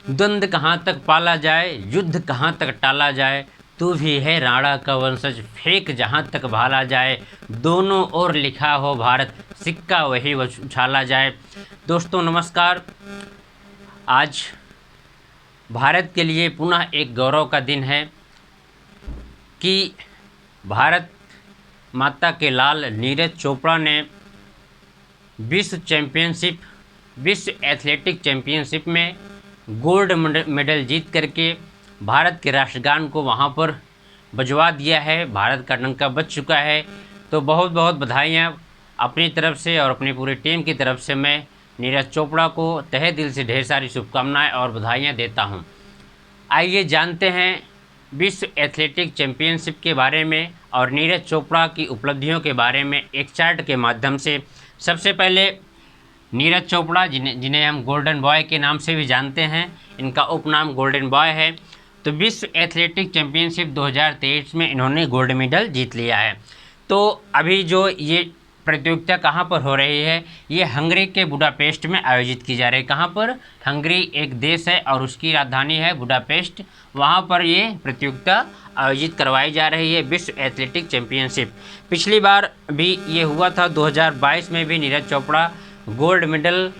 द्वंद्व कहाँ तक पाला जाए, युद्ध कहाँ तक टाला जाए, तू भी है राणा का वंशज, फेंक जहाँ तक भाला जाए, दोनों ओर लिखा हो भारत, सिक्का वही उछाला जाए। दोस्तों नमस्कार। आज भारत के लिए पुनः एक गौरव का दिन है कि भारत माता के लाल नीरज चोपड़ा ने विश्व एथलेटिक चैंपियनशिप में गोल्ड मेडल जीत करके भारत के राष्ट्रगान को वहाँ पर बजवा दिया है। भारत का डंका बज चुका है। तो बहुत बहुत बधाइयाँ अपनी तरफ से और अपनी पूरी टीम की तरफ से मैं नीरज चोपड़ा को तहे दिल से ढेर सारी शुभकामनाएं और बधाइयाँ देता हूँ। आइए जानते हैं विश्व एथलेटिक चैंपियनशिप के बारे में और नीरज चोपड़ा की उपलब्धियों के बारे में एक चार्ट के माध्यम से। सबसे पहले नीरज चोपड़ा जिन्हें हम गोल्डन बॉय के नाम से भी जानते हैं, इनका उपनाम गोल्डन बॉय है। तो विश्व एथलेटिक चैंपियनशिप 2023 में इन्होंने गोल्ड मेडल जीत लिया है। तो अभी जो ये प्रतियोगिता कहाँ पर हो रही है, ये हंगरी के बुडापेस्ट में आयोजित की जा रही है। कहाँ पर? हंगरी एक देश है और उसकी राजधानी है बुडापेस्ट। वहाँ पर ये प्रतियोगिता आयोजित करवाई जा रही है, विश्व एथलेटिक चैंपियनशिप। पिछली बार भी ये हुआ था, 2022 में भी नीरज चोपड़ा गोल्ड मेडल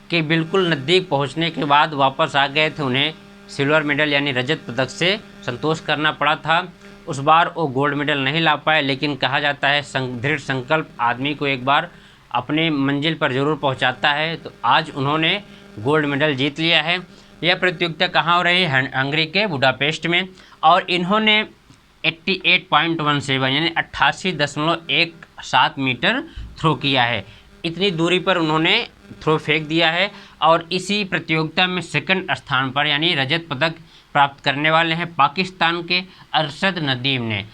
के बिल्कुल नज़दीक पहुंचने के बाद वापस आ गए थे। उन्हें सिल्वर मेडल यानी रजत पदक से संतोष करना पड़ा था। उस बार वो गोल्ड मेडल नहीं ला पाए, लेकिन कहा जाता है दृढ़ संकल्प आदमी को एक बार अपने मंजिल पर ज़रूर पहुंचाता है। तो आज उन्होंने गोल्ड मेडल जीत लिया है। यह प्रतियोगिता कहाँ हो रही है? हंगरी के बुडापेस्ट में। और इन्होंने 88.17 यानी 88.17 मीटर थ्रो किया है। इतनी दूरी पर उन्होंने थ्रो फेंक दिया है। और इसी प्रतियोगिता में सेकंड स्थान पर यानी रजत पदक प्राप्त करने वाले हैं पाकिस्तान के अरशद नदीम ने।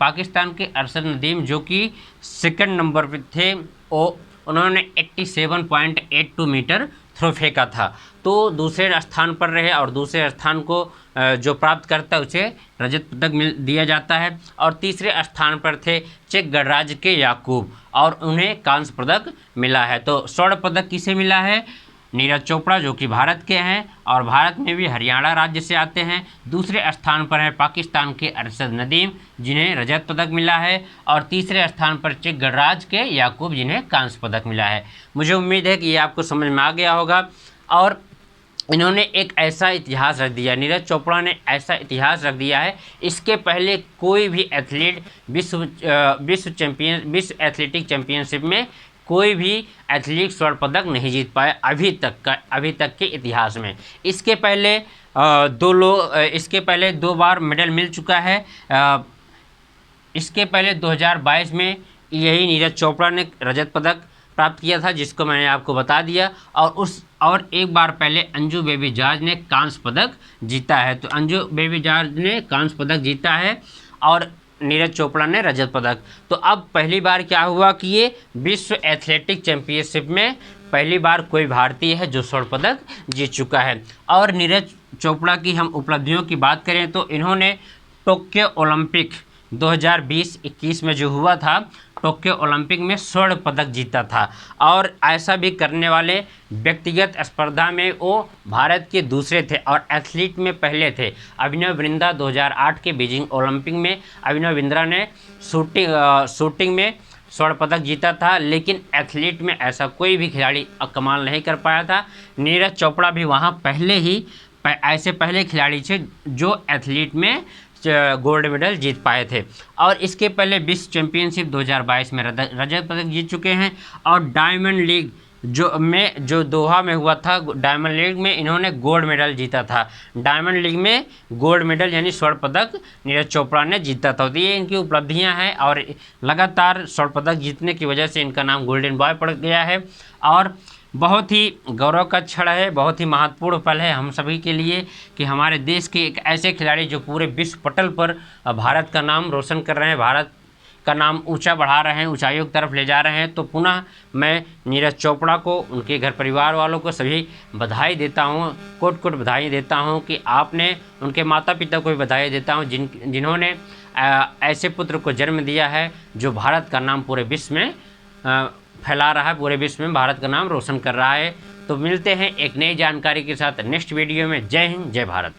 पाकिस्तान के अरशद नदीम जो कि सेकंड नंबर पर थे, उन्होंने 87.82 मीटर थ्रो फेंका था। तो दूसरे स्थान पर रहे और दूसरे स्थान को जो प्राप्त करता है उसे रजत पदक दिया जाता है। और तीसरे स्थान पर थे चेक गणराज्य के याकूब और उन्हें कांस्य पदक मिला है। तो स्वर्ण पदक किसे मिला है? नीरज चोपड़ा जो कि भारत के हैं और भारत में भी हरियाणा राज्य से आते हैं। दूसरे स्थान पर है पाकिस्तान के अरशद नदीम जिन्हें रजत पदक मिला है। और तीसरे स्थान पर चेक गणराज्य के याकूब जिन्हें कांस्य पदक मिला है। मुझे उम्मीद है कि ये आपको समझ में आ गया होगा। और इन्होंने एक ऐसा इतिहास रख दिया, नीरज चोपड़ा ने ऐसा इतिहास रख दिया है, इसके पहले कोई भी एथलीट विश्व एथलेटिक चैंपियनशिप में कोई भी एथलीट स्वर्ण पदक नहीं जीत पाए अभी तक के इतिहास में। इसके पहले दो बार मेडल मिल चुका है। इसके पहले 2022 में यही नीरज चोपड़ा ने रजत पदक प्राप्त किया था, जिसको मैंने आपको बता दिया। और एक बार पहले अंजू बेबी जॉर्ज ने कांस्य पदक जीता है। तो अंजू बेबी जॉर्ज ने कांस्य पदक जीता है और नीरज चोपड़ा ने रजत पदक। तो अब पहली बार क्या हुआ कि ये विश्व एथलेटिक चैंपियनशिप में पहली बार कोई भारतीय है जो स्वर्ण पदक जीत चुका है। और नीरज चोपड़ा की हम उपलब्धियों की बात करें तो इन्होंने टोक्यो ओलंपिक 2020-21 में जो हुआ था, टोक्यो ओलंपिक में स्वर्ण पदक जीता था। और ऐसा भी करने वाले व्यक्तिगत स्पर्धा में वो भारत के दूसरे थे और एथलीट में पहले थे। अभिनव बिंद्रा 2008 के बीजिंग ओलंपिक में अभिनव बिंद्रा ने शूटिंग में स्वर्ण पदक जीता था, लेकिन एथलीट में ऐसा कोई भी खिलाड़ी कमाल नहीं कर पाया था। नीरज चोपड़ा भी वहाँ पहले खिलाड़ी थे जो एथलीट में गोल्ड मेडल जीत पाए थे। और इसके पहले विश्व चैंपियनशिप 2022 में रजत पदक जीत चुके हैं। और डायमंड लीग जो दोहा में हुआ था, डायमंड लीग में इन्होंने गोल्ड मेडल जीता था। डायमंड लीग में गोल्ड मेडल यानी स्वर्ण पदक नीरज चोपड़ा ने जीता था। तो ये इनकी उपलब्धियां हैं और लगातार स्वर्ण पदक जीतने की वजह से इनका नाम गोल्डन बॉय पड़ गया है। और बहुत ही गौरव का क्षण है, बहुत ही महत्वपूर्ण पल है हम सभी के लिए कि हमारे देश के एक ऐसे खिलाड़ी जो पूरे विश्व पटल पर भारत का नाम रोशन कर रहे हैं, भारत का नाम ऊंचा बढ़ा रहे हैं, ऊंचाइयों की तरफ ले जा रहे हैं। तो पुनः मैं नीरज चोपड़ा को, उनके घर परिवार वालों को सभी बधाई देता हूं, कोट कोट बधाई देता हूं कि आपने, उनके माता पिता को भी बधाई देता हूं जिन्होंने ऐसे पुत्र को जन्म दिया है जो भारत का नाम पूरे विश्व में फैला रहा है, पूरे विश्व में भारत का नाम रोशन कर रहा है। तो मिलते हैं एक नई जानकारी के साथ नेक्स्ट वीडियो में। जय हिंद, जय भारत।